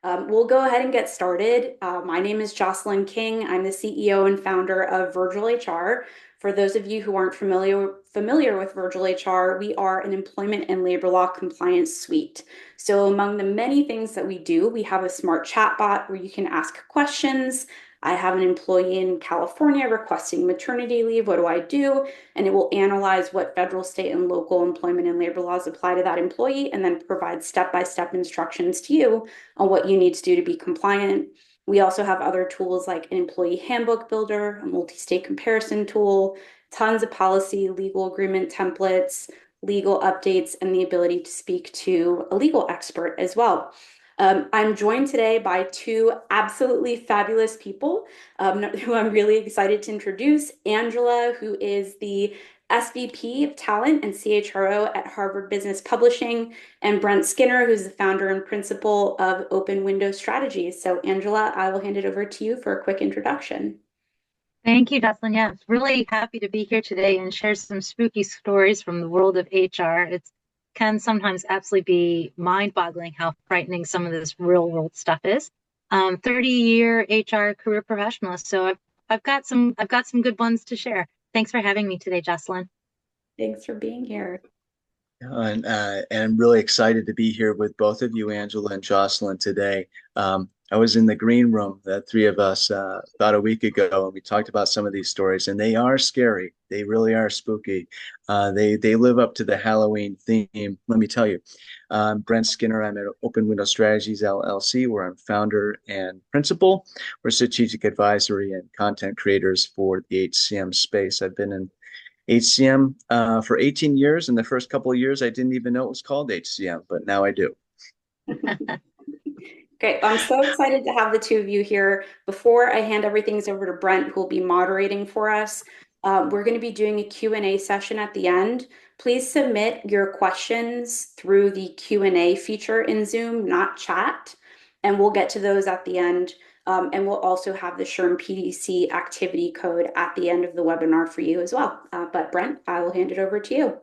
We'll go ahead and get started. My name is Jocelyn King. I'm the CEO and founder of Virgil HR. For those of you who aren't familiar with Virgil HR, we are an employment and labor law compliance suite. So among the many things that we do, we have a smart chat bot where you can ask questions. I have an employee in California requesting maternity leave. What do I do? And it will analyze what federal, state, and local employment and labor laws apply to that employee and then provide step-by-step instructions to you on what you need to do to be compliant. We also have other tools like an employee handbook builder, a multi-state comparison tool, tons of policy, legal agreement templates, legal updates, and the ability to speak to a legal expert as well. I'm joined today by two absolutely fabulous people who I'm really excited to introduce. Angela, who is the SVP of Talent and CHRO at Harvard Business Publishing, and Brent Skinner, who's the founder and principal of Open Window Strategies. So, Angela, I will hand it over to you for a quick introduction. Thank you, Jocelyn. Yeah, really happy to be here today and share some spooky stories from the world of HR. It can sometimes absolutely be mind-boggling how frightening some of this real-world stuff is. 30-year HR career professionalist, so I've got some good ones to share. Thanks for having me today, Jocelyn. Thanks for being here. And I'm really excited to be here with both of you, Angela and Jocelyn, today. I was in the green room, the three of us, about a week ago, and we talked about some of these stories, and they are scary. They really are spooky. They live up to the Halloween theme. Let me tell you, Brent Skinner. I'm at Open Window Strategies LLC, where I'm founder and principal. We're strategic advisory and content creators for the HCM space. I've been in HCM for 18 years. In the first couple of years, I didn't even know it was called HCM, but now I do. Great. I'm so excited to have the two of you here. Before I hand everything over to Brent, who will be moderating for us, we're going to be doing a Q&A session at the end. Please submit your questions through the Q&A feature in Zoom, not chat, and we'll get to those at the end. And we'll also have the SHRM PDC activity code at the end of the webinar for you as well. But Brent, I will hand it over to you.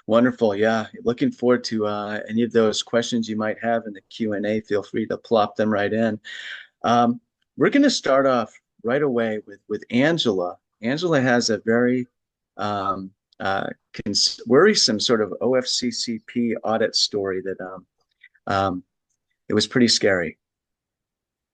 Wonderful. Yeah. Looking forward to any of those questions you might have in the Q&A. Feel free to plop them right in. We're going to start off right away with Angela. Angela has a very worrisome sort of OFCCP audit story that it was pretty scary.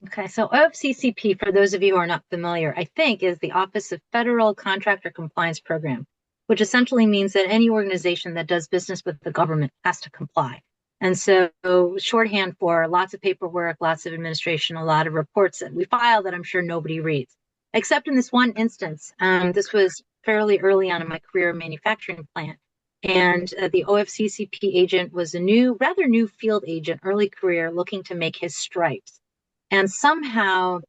Okay, so OFCCP, for those of you who are not familiar, I think is the Office of Federal Contractor Compliance Program, which essentially means that any organization that does business with the government has to comply. And so shorthand for lots of paperwork, lots of administration, a lot of reports that we file that I'm sure nobody reads. Except in this one instance, this was fairly early on in my career in manufacturing plant. And the OFCCP agent was a rather new field agent, early career, looking to make his stripes. And somehow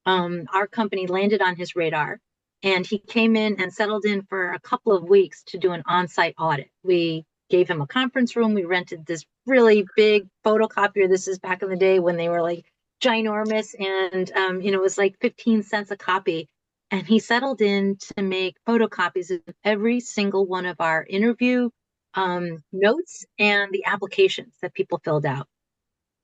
our company landed on his radar, and he came in and settled in for a couple of weeks to do an on-site audit. We gave him a conference room. We rented this really big photocopier. This is back in the day when they were like ginormous, and it was like 15 cents a copy. And he settled in to make photocopies of every single one of our interview notes and the applications that people filled out.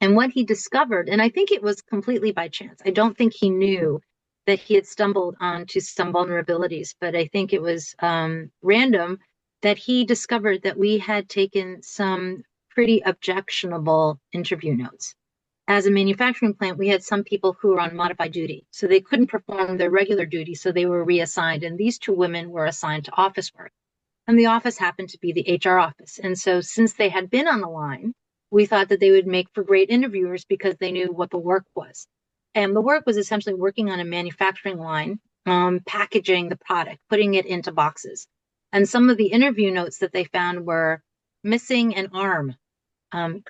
And what he discovered, and I think it was completely by chance, I don't think he knew that he had stumbled onto some vulnerabilities, but I think it was random that he discovered that we had taken some pretty objectionable interview notes. As a manufacturing plant, we had some people who were on modified duty, so they couldn't perform their regular duty, so they were reassigned. And these two women were assigned to office work. And the office happened to be the HR office. And so since they had been on the line, we thought that they would make for great interviewers because they knew what the work was. And the work was essentially working on a manufacturing line, packaging the product, putting it into boxes. And some of the interview notes that they found were missing an arm,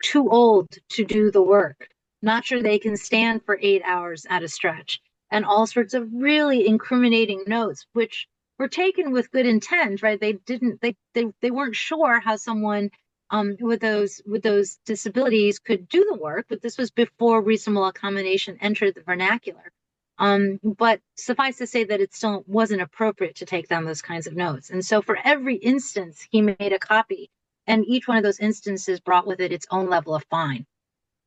too old to do the work, not sure they can stand for 8 hours at a stretch, and all sorts of really incriminating notes, which were taken with good intent, right? They weren't sure how someone with those disabilities could do the work, but this was before reasonable accommodation entered the vernacular. But suffice to say that it still wasn't appropriate to take down those kinds of notes. And so for every instance, he made a copy, and each one of those instances brought with it its own level of fine.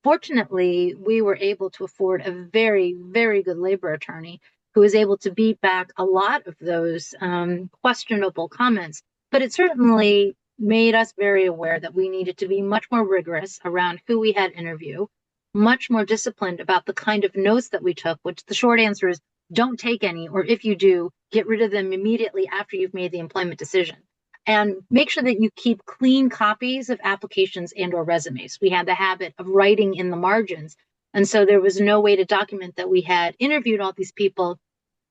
Fortunately, we were able to afford a very, very good labor attorney who was able to beat back a lot of those questionable comments. But it certainly made us very aware that we needed to be much more rigorous around who we had interview, much more disciplined about the kind of notes that we took, which the short answer is don't take any, or if you do, get rid of them immediately after you've made the employment decision. And make sure that you keep clean copies of applications and or resumes. We had the habit of writing in the margins. And so there was no way to document that we had interviewed all these people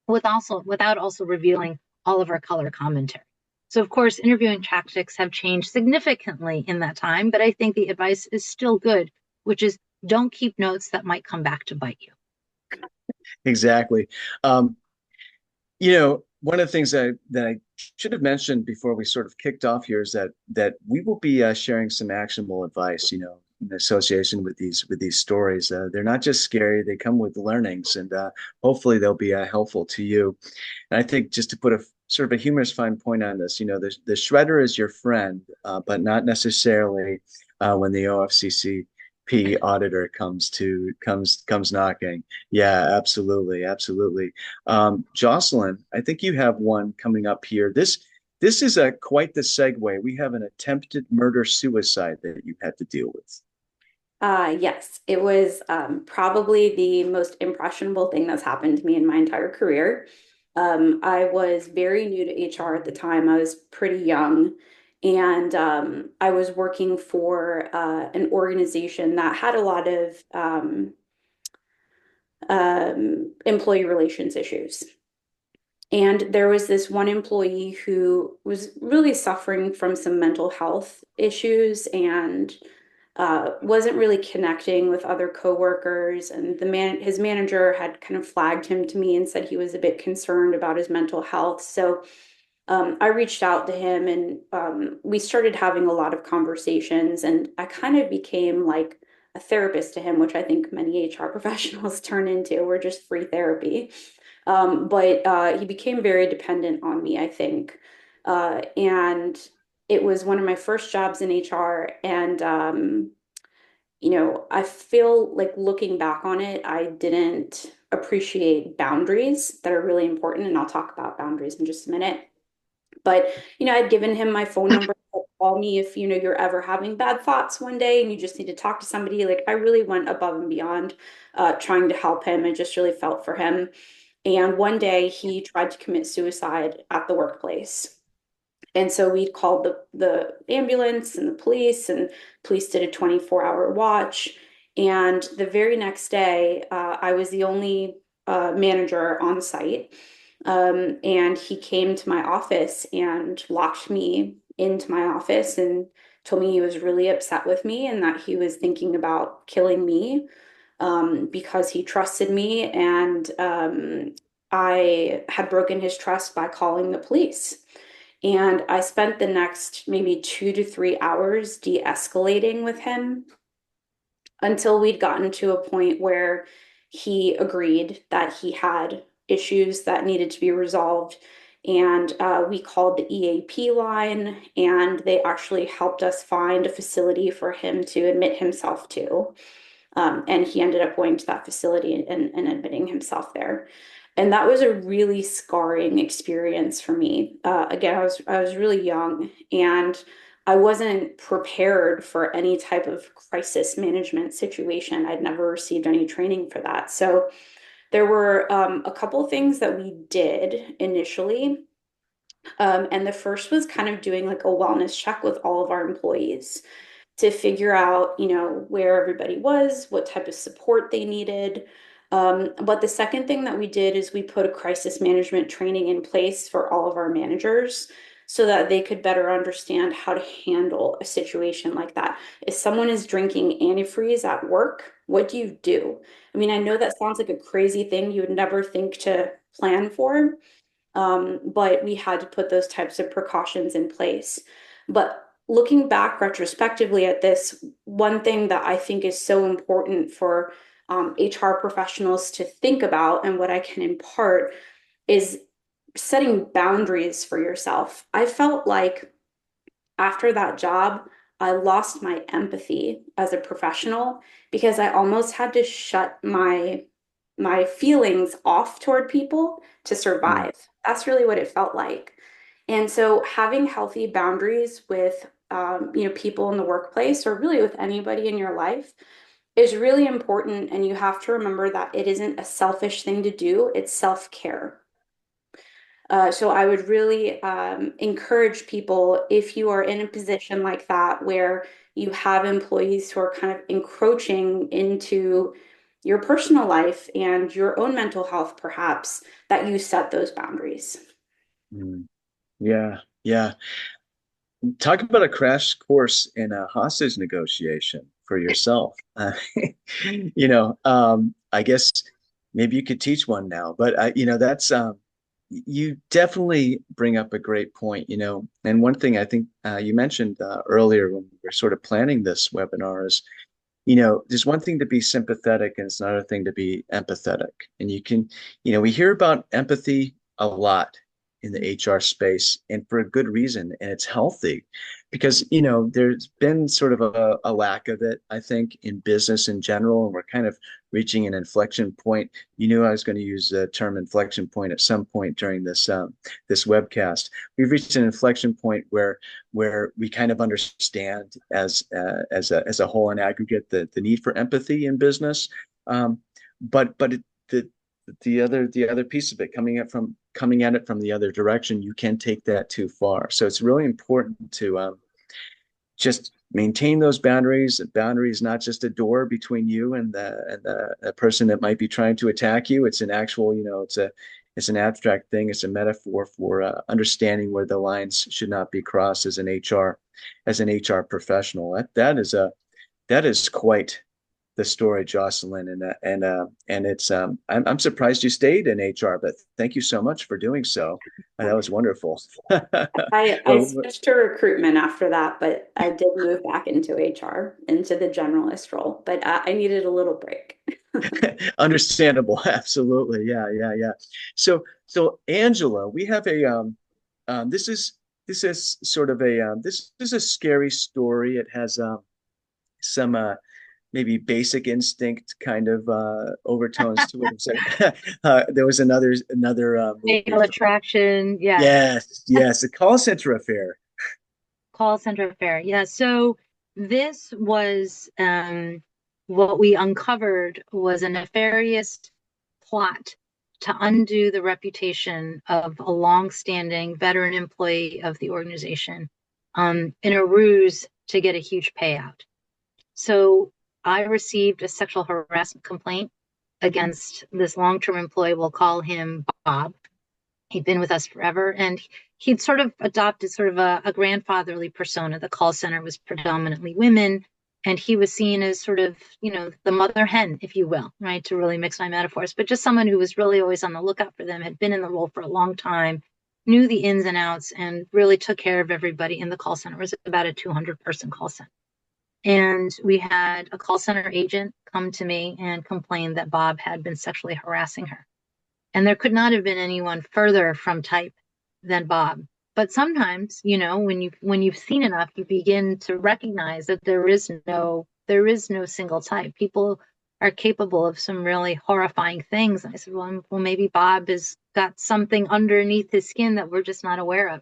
without also revealing all of our color commentary. So of course, interviewing tactics have changed significantly in that time, but I think the advice is still good, which is don't keep notes that might come back to bite you. Exactly. One of the things that I should have mentioned before we sort of kicked off here is that we will be sharing some actionable advice, in association with these stories. They're not just scary; they come with learnings, and hopefully they'll be helpful to you. And I think just to put a sort of a humorous fine point on this, the shredder is your friend, but not necessarily when the OFCCP auditor comes knocking. Yeah, absolutely, absolutely. Jocelyn, I think you have one coming up here. This is quite the segue. We have an attempted murder suicide that you had to deal with. Yes, it was probably the most impressionable thing that's happened to me in my entire career. I was very new to HR at the time. I was pretty young, and I was working for an organization that had a lot of employee relations issues. And there was this one employee who was really suffering from some mental health issues and wasn't really connecting with other coworkers. And his manager had kind of flagged him to me and said he was a bit concerned about his mental health. So I reached out to him and we started having a lot of conversations. And I kind of became like a therapist to him, which I think many HR professionals turn into. We're just free therapy. But he became very dependent on me, I think. And it was one of my first jobs in HR. And, I feel like looking back on it, I didn't appreciate boundaries that are really important. And I'll talk about boundaries in just a minute. But, I'd given him my phone number. Call me if, you're ever having bad thoughts one day and you just need to talk to somebody. Like I really went above and beyond trying to help him. I just really felt for him. And one day he tried to commit suicide at the workplace. And so we called the ambulance and the police did a 24-hour watch. And the very next day, I was the only manager on site. And he came to my office and locked me into my office and told me he was really upset with me and that he was thinking about killing me because he trusted me and I had broken his trust by calling the police. And I spent the next maybe 2 to 3 hours de-escalating with him until we'd gotten to a point where he agreed that he had issues that needed to be resolved. And we called the EAP line, and they actually helped us find a facility for him to admit himself to. And he ended up going to that facility and admitting himself there. And that was a really scarring experience for me. Again, I was really young and I wasn't prepared for any type of crisis management situation. I'd never received any training for that. So there were a couple things that we did initially. And the first was kind of doing like a wellness check with all of our employees to figure out, where everybody was, what type of support they needed. But the second thing that we did is we put a crisis management training in place for all of our managers so that they could better understand how to handle a situation like that. If someone is drinking antifreeze at work, what do you do? I mean, I know that sounds like a crazy thing you would never think to plan for, but we had to put those types of precautions in place. But looking back retrospectively at this, one thing that I think is so important for HR professionals to think about and what I can impart is setting boundaries for yourself. I felt like after that job, I lost my empathy as a professional because I almost had to shut my feelings off toward people to Mm, survive. That's really what it felt like. And so having healthy boundaries with people in the workplace or really with anybody in your life is really important. And you have to remember that it isn't a selfish thing to do, it's self-care. So I would really encourage people if you are in a position like that where you have employees who are kind of encroaching into your personal life and your own mental health, perhaps, that you set those boundaries. mm. Yeah, yeah. Talk about a crash course in a hostage negotiation for yourself. I guess maybe you could teach one now, but that's you definitely bring up a great point, and one thing I think you mentioned earlier when we were sort of planning this webinar is, there's one thing to be sympathetic and it's another thing to be empathetic. And we hear about empathy a lot in the HR space and for a good reason. And it's healthy because, there's been sort of a lack of it, I think, in business in general. And we're kind of reaching an inflection point. You knew I was going to use the term inflection point at some point during this webcast. We've reached an inflection point where we kind of understand as a whole and aggregate the need for empathy in business. But the other piece of it coming at it from the other direction, you can take that too far. So it's really important to just maintain those boundaries. A boundary is not just a door between you and the person that might be trying to attack you. It's an actual, it's an abstract thing. It's a metaphor for understanding where the lines should not be crossed as an HR professional. That is quite the story, Jocelyn, and it's I'm surprised you stayed in HR, but thank you so much for doing so. That was wonderful. I Well, switched to recruitment after that, but I did move back into HR, into the generalist role, but I needed a little break. understandable, absolutely, yeah, yeah, yeah. So Angela, we have this is sort of this is a scary story. It has some maybe basic instinct kind of overtones to it. So, there was another movie Fatal from, attraction. Yeah. yes, a call center affair. Call center affair. Yeah. So this was what we uncovered was a nefarious plot to undo the reputation of a long-standing veteran employee of the organization in a ruse to get a huge payout. So I received a sexual harassment complaint against this long-term employee. We'll call him Bob. He'd been with us forever, and he'd sort of adopted sort of a grandfatherly persona. The call center was predominantly women, and he was seen as sort of, the mother hen, if you will, right? To really mix my metaphors, but just someone who was really always on the lookout for them, had been in the role for a long time, knew the ins and outs, and really took care of everybody in the call center. It was about a 200-person call center. And we had a call center agent come to me and complain that Bob had been sexually harassing her. And there could not have been anyone further from type than Bob. But sometimes, when you've seen enough, you begin to recognize that there is no single type. People are capable of some really horrifying things. And I said, well, maybe Bob has got something underneath his skin that we're just not aware of.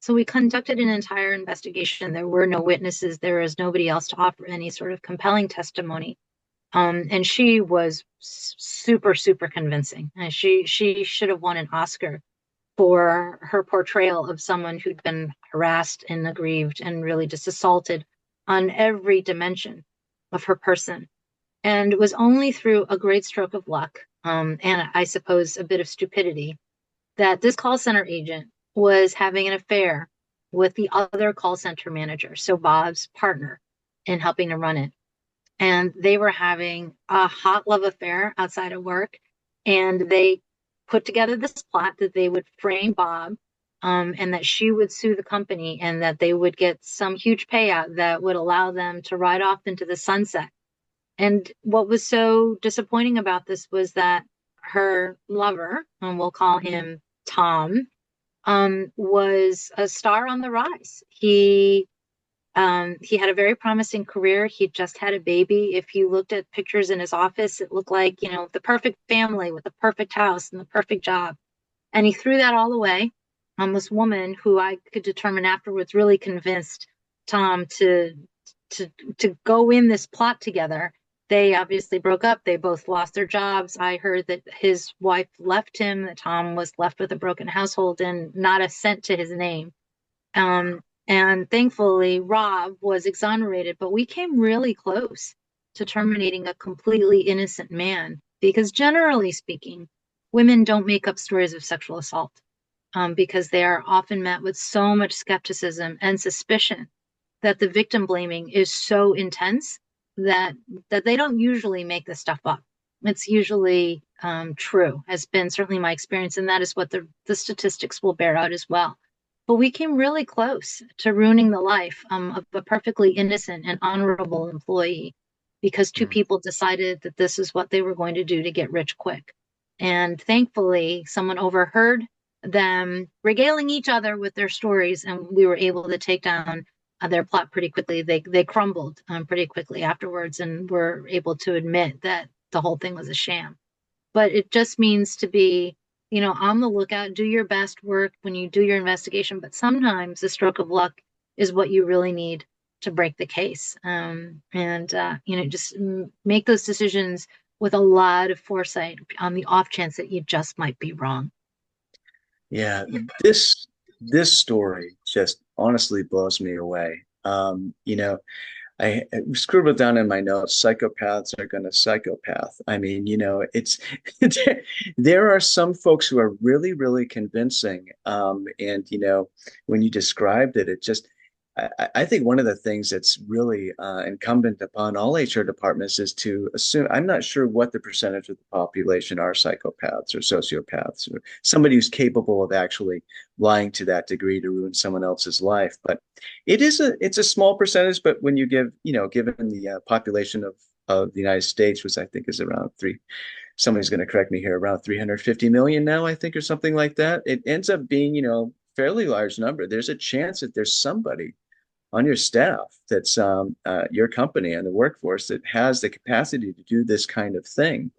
So we conducted an entire investigation. There were no witnesses. There was nobody else to offer any sort of compelling testimony. And she was super, super convincing. And she should have won an Oscar for her portrayal of someone who'd been harassed and aggrieved and really just assaulted on every dimension of her person. And it was only through a great stroke of luck, and I suppose a bit of stupidity, that this call center agent was having an affair with the other call center manager, so Bob's partner, in helping to run it. And they were having a hot love affair outside of work. And they put together this plot that they would frame Bob, and that she would sue the company, and that they would get some huge payout that would allow them to ride off into the sunset. And what was so disappointing about this was that her lover, and we'll call him Tom, was a star on the rise. He He had a very promising career. He just had a baby. If you looked at pictures in his office, it looked like, the perfect family with the perfect house and the perfect job. And he threw that all away on this woman who I could determine afterwards really convinced Tom to to go in this plot together. They obviously broke up. They both lost their jobs. I heard that his wife left him, that Tom was left with a broken household and not a cent to his name. And thankfully, Rob was exonerated, but we came really close to terminating a completely innocent man because, generally speaking, women don't make up stories of sexual assault because they are often met with so much skepticism and suspicion that the victim blaming is so intense that they don't usually make this stuff up. It's usually true, has been certainly my experience, and that is what the statistics will bear out as well. But we came really close to ruining the life of a perfectly innocent and honorable employee because two people decided that this is what they were going to do to get rich quick. And thankfully, someone overheard them regaling each other with their stories, and we were able to take down their plot pretty quickly. They crumbled pretty quickly afterwards and were able to admit that the whole thing was a sham. But it just means to be, on the lookout, do your best work when you do your investigation. But sometimes the stroke of luck is what you really need to break the case. Just make those decisions with a lot of foresight on the off chance that you just might be wrong. Yeah, this story just honestly blows me away. I scribbled down in my notes, psychopaths are going to psychopath. I mean, it's there are some folks who are really, really convincing. And when you described it, it just I think one of the things that's really incumbent upon all HR departments is to assume, I'm not sure what the percentage of the population are psychopaths or sociopaths or somebody who's capable of actually lying to that degree to ruin someone else's life. But it's a small percentage, but when you given the population of the United States, which I think is around somebody's going to correct me here, around 350 million now, I think, or something like that, it ends up being, fairly large number. There's a chance that there's somebody on your staff that's your company and the workforce that has the capacity to do this kind of thing.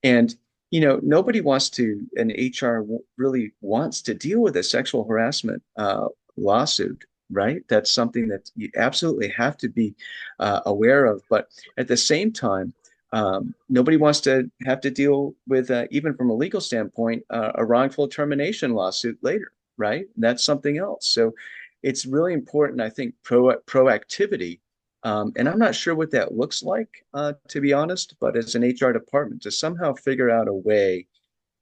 And nobody wants to, and HR really wants to deal with a sexual harassment lawsuit, right? That's something that you absolutely have to be aware of. But at the same time, nobody wants to have to deal with, even from a legal standpoint, a wrongful termination lawsuit later, right? That's something else. So it's really important, I think, proactivity. And I'm not sure what that looks like, to be honest, but as an HR department, to somehow figure out a way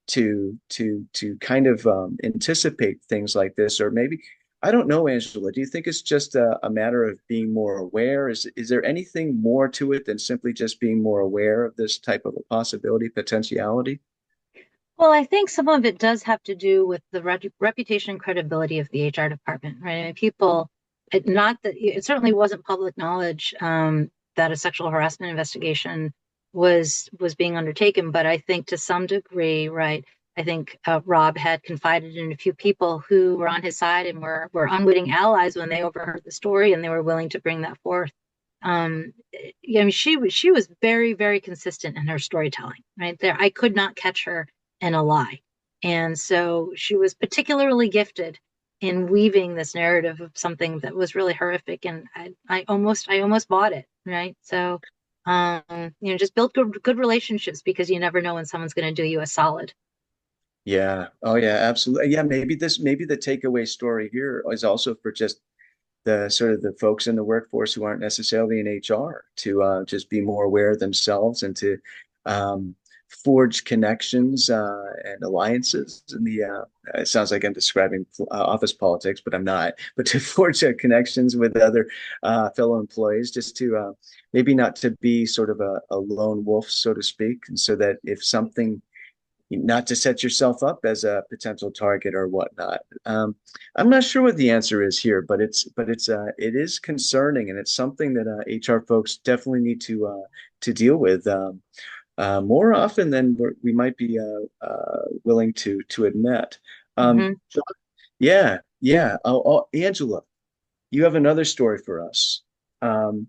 to kind of anticipate things like this, or maybe, I don't know, Angela, do you think it's just a matter of being more aware? Is there anything more to it than simply just being more aware of this type of a possibility, potentiality? Well, I think some of it does have to do with the reputation and credibility of the HR department, right? I mean, not that it certainly wasn't public knowledge that a sexual harassment investigation was being undertaken, but I think to some degree, right? I think Rob had confided in a few people who were on his side and were unwitting allies when they overheard the story, and they were willing to bring that forth. She was very, very consistent in her storytelling, right? I could not catch her and a lie. And so she was particularly gifted in weaving this narrative of something that was really horrific. And I almost bought it. Right. So, just build good relationships because you never know when someone's going to do you a solid. Yeah. Oh, yeah, absolutely. Yeah. Maybe the takeaway story here is also for just the sort of the folks in the workforce who aren't necessarily in HR to just be more aware themselves and to um, forge connections and alliances. In the it sounds like I'm describing office politics, but I'm not. But to forge connections with other fellow employees, just to maybe not to be sort of a lone wolf, so to speak, and so that if something, not to set yourself up as a potential target or whatnot. I'm not sure what the answer is here, but it is concerning, and it's something that HR folks definitely need to deal with more often than we might be willing to admit. Mm-hmm. Yeah, yeah. Angela, you have another story for us. Um,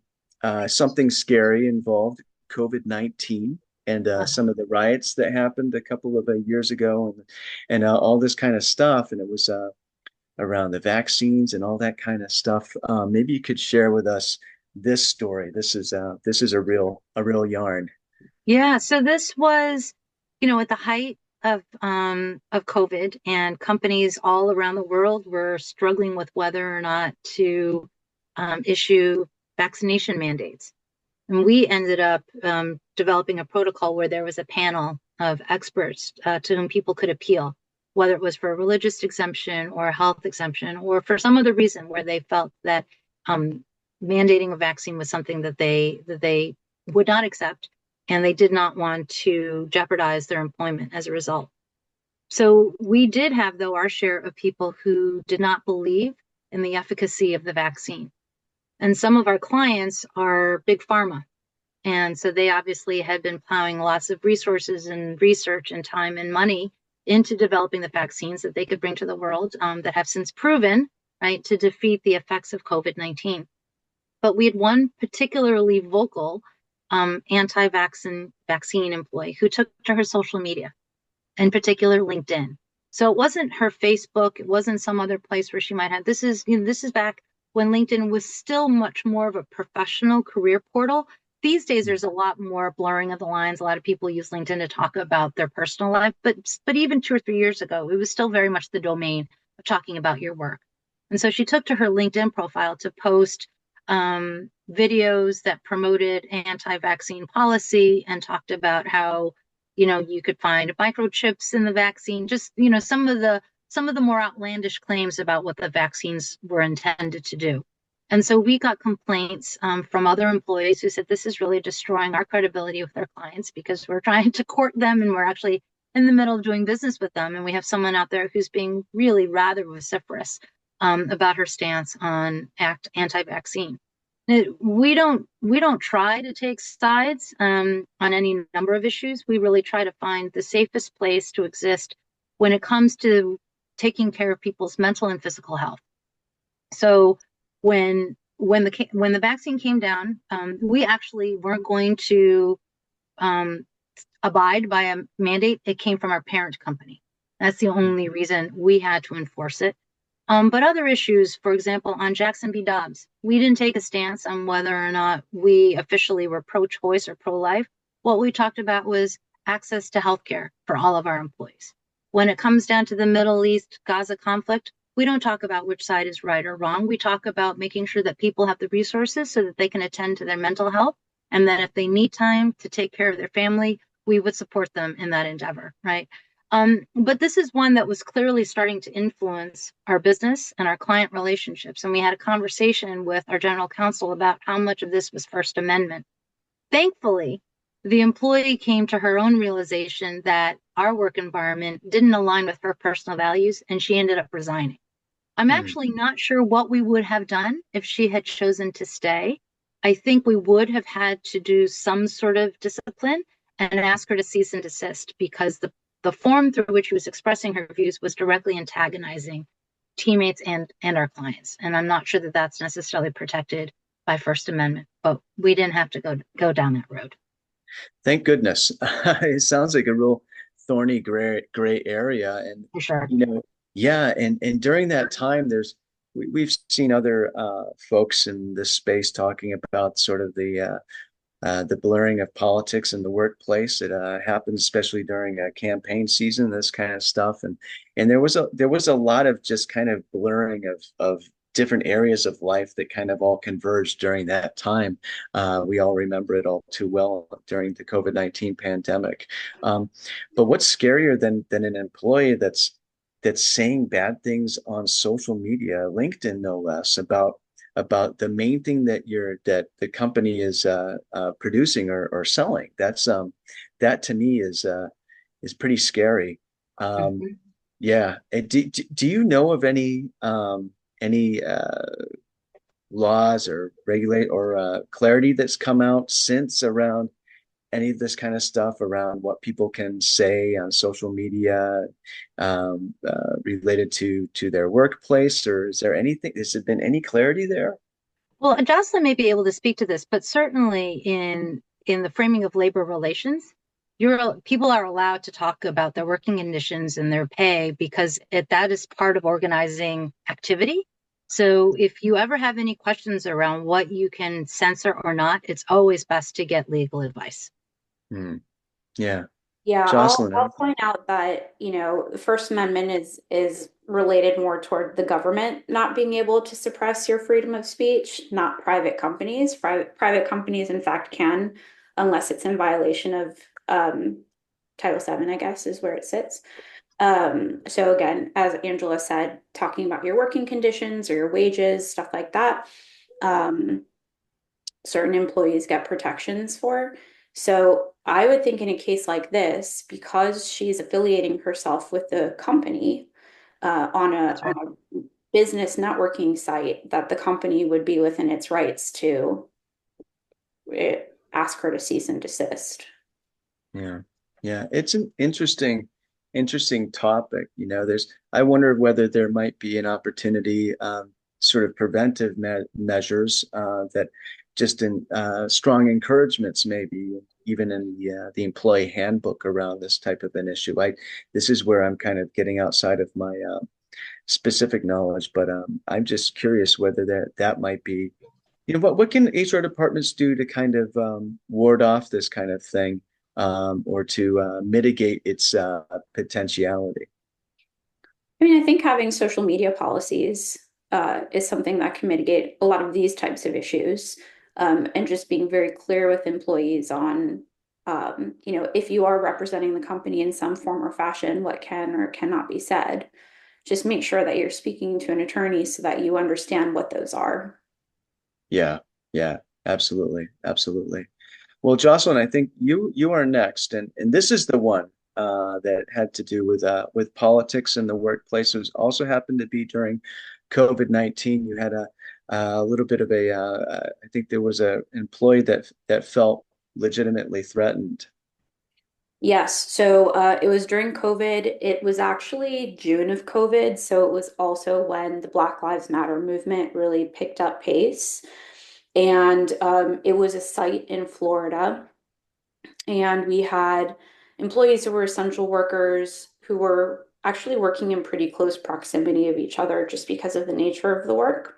Something scary involved COVID-19 and some of the riots that happened a couple of years ago, and all this kind of stuff. And it was around the vaccines and all that kind of stuff. Maybe you could share with us this story. This is a real yarn. Yeah, so this was, at the height of COVID, and companies all around the world were struggling with whether or not to issue vaccination mandates. And we ended up developing a protocol where there was a panel of experts to whom people could appeal, whether it was for a religious exemption or a health exemption, or for some other reason where they felt that mandating a vaccine was something that they would not accept, and they did not want to jeopardize their employment as a result. So we did have, though, our share of people who did not believe in the efficacy of the vaccine. And some of our clients are big pharma. And so they obviously had been plowing lots of resources and research and time and money into developing the vaccines that they could bring to the world that have since proven, right, to defeat the effects of COVID-19. But we had one particularly vocal anti-vaccine employee who took to her social media, in particular LinkedIn. So it wasn't her Facebook, it wasn't some other place where she might have. This is back when LinkedIn was still much more of a professional career portal. These days, there's a lot more blurring of the lines. A lot of people use LinkedIn to talk about their personal life, but even 2 or 3 years ago, it was still very much the domain of talking about your work. And so she took to her LinkedIn profile to post videos that promoted anti-vaccine policy and talked about how, you could find microchips in the vaccine, just, some of the more outlandish claims about what the vaccines were intended to do. And so we got complaints from other employees who said this is really destroying our credibility with our clients because we're trying to court them and we're actually in the middle of doing business with them. And we have someone out there who's being really rather vociferous about her stance on anti-vaccine. We don't try to take sides on any number of issues. We really try to find the safest place to exist when it comes to taking care of people's mental and physical health. So when the vaccine came down, we actually weren't going to abide by a mandate. It came from our parent company. That's the only reason we had to enforce it. But other issues, for example, on Jackson v. Dobbs, we didn't take a stance on whether or not we officially were pro-choice or pro-life. What we talked about was access to healthcare for all of our employees. When it comes down to the Middle East Gaza conflict, we don't talk about which side is right or wrong. We talk about making sure that people have the resources so that they can attend to their mental health, and that if they need time to take care of their family, we would support them in that endeavor, right? But this is one that was clearly starting to influence our business and our client relationships. And we had a conversation with our general counsel about how much of this was First Amendment. Thankfully, the employee came to her own realization that our work environment didn't align with her personal values, and she ended up resigning. I'm actually not sure what we would have done if she had chosen to stay. I think we would have had to do some sort of discipline and ask her to cease and desist, because the form through which she was expressing her views was directly antagonizing teammates and our clients. And I'm not sure that that's necessarily protected by First Amendment, but we didn't have to go down that road. Thank goodness. It sounds like a real thorny gray area. And, For sure. yeah. And during that time, we've seen other folks in this space talking about sort of the blurring of politics in the workplace. It happens especially during a campaign season, this kind of stuff. And there was a lot of just kind of blurring of different areas of life that kind of all converged during that time. We all remember it all too well during the COVID-19 pandemic. But what's scarier than an employee that's saying bad things on social media, LinkedIn no less, about the main thing that the company is producing or selling. That to me is pretty scary. Mhm. Yeah. Do you know of any laws or regulate or clarity that's come out since around any of this kind of stuff around what people can say on social media related to their workplace, or is there anything? Has there been any clarity there? Well, Jocelyn may be able to speak to this, but certainly in the framing of labor relations, people are allowed to talk about their working conditions and their pay because that is part of organizing activity. So if you ever have any questions around what you can censor or not, it's always best to get legal advice. Hmm. Yeah. Yeah, Jocelyn, I'll anything? point out that, the First Amendment is related more toward the government not being able to suppress your freedom of speech, not private companies. Private companies, in fact, can, unless it's in violation of Title VII, I guess, is where it sits. So again, as Angela said, talking about your working conditions or your wages, stuff like that, um, certain employees get protections for. So I would think in a case like this, because she's affiliating herself with the company on That's right. a business networking site, that the company would be within its rights to ask her to cease and desist. Yeah. Yeah. It's an interesting topic. I wonder whether there might be an opportunity, sort of preventive measures that just in strong encouragements, maybe even in the employee handbook around this type of an issue. This is where I'm kind of getting outside of my specific knowledge, but I'm just curious whether that might be, what can HR departments do to kind of ward off this kind of thing, or to mitigate its potentiality? I mean, I think having social media policies is something that can mitigate a lot of these types of issues, and just being very clear with employees on, if you are representing the company in some form or fashion, what can or cannot be said. Just make sure that you're speaking to an attorney so that you understand what those are. Yeah, yeah, absolutely, absolutely. Well, Jocelyn, I think you are next, and this is the one that had to do with politics in the workplace. It was also happened to be during COVID-19. You had a little bit of I think there was a employee that felt legitimately threatened. Yes, so it was during COVID. It was actually June of COVID, so it was also when the Black Lives Matter movement really picked up pace. And it was a site in Florida, and we had employees who were essential workers who were actually working in pretty close proximity of each other just because of the nature of the work.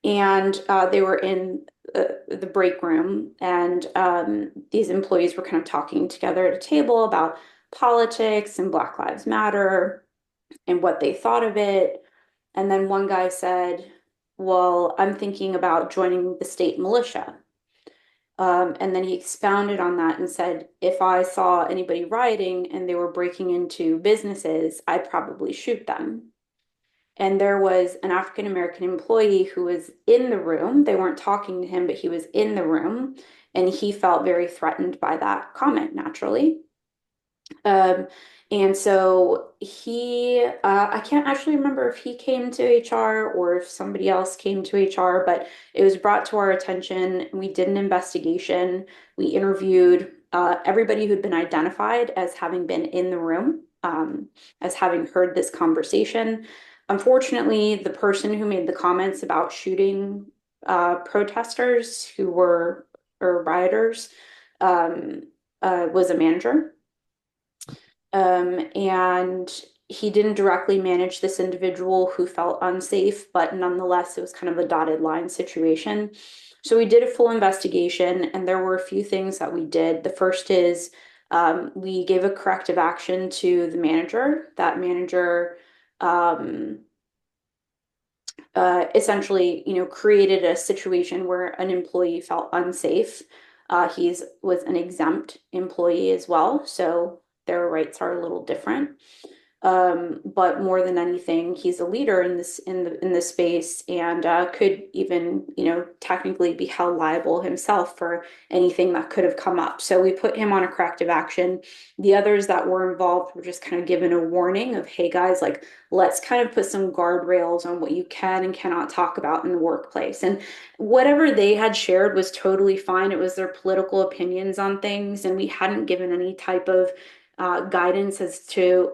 And they were in the break room, and these employees were kind of talking together at a table about politics and Black Lives Matter and what they thought of it. And then one guy said, "Well, I'm thinking about joining the state militia." And then he expounded on that and said, "If I saw anybody rioting and they were breaking into businesses, I'd probably shoot them." And there was an African American employee who was in the room. They weren't talking to him, but he was in the room. And he felt very threatened by that comment, naturally. Um, and so I can't actually remember if he came to HR or if somebody else came to HR, but it was brought to our attention. We did an investigation. We interviewed everybody who'd been identified as having been in the room, as having heard this conversation. Unfortunately, the person who made the comments about shooting protesters or rioters was a manager. And he didn't directly manage this individual who felt unsafe, but nonetheless, it was kind of a dotted line situation. So we did a full investigation, and there were a few things that we did. The first is we gave a corrective action to the manager. That manager essentially, created a situation where an employee felt unsafe. He's was an exempt employee as well, so their rights are a little different. But more than anything, he's a leader in this space, and could even, technically be held liable himself for anything that could have come up. So we put him on a corrective action. The others that were involved were just kind of given a warning of, hey guys, like, let's kind of put some guardrails on what you can and cannot talk about in the workplace. And whatever they had shared was totally fine. It was their political opinions on things, and we hadn't given any type of guidance as to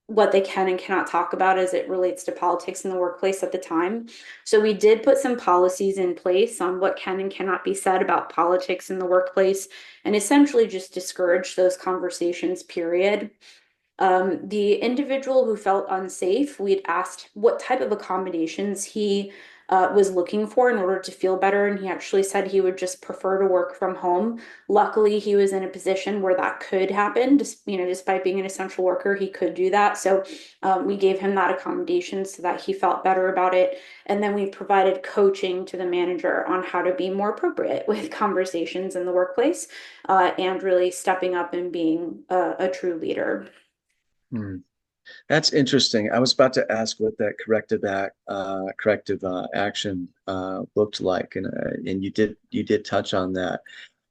what they can and cannot talk about as it relates to politics in the workplace at the time. So we did put some policies in place on what can and cannot be said about politics in the workplace, and essentially just discourage those conversations, period. The individual who felt unsafe, we'd asked what type of accommodations he was looking for in order to feel better, and he actually said he would just prefer to work from home. Luckily, he was in a position where that could happen. Just, despite being an essential worker, he could do that. So we gave him that accommodation so that he felt better about it. And then we provided coaching to the manager on how to be more appropriate with conversations in the workplace, and really stepping up and being a true leader. Hmm. That's interesting. I was about to ask what that corrective action looked like, and you did touch on that.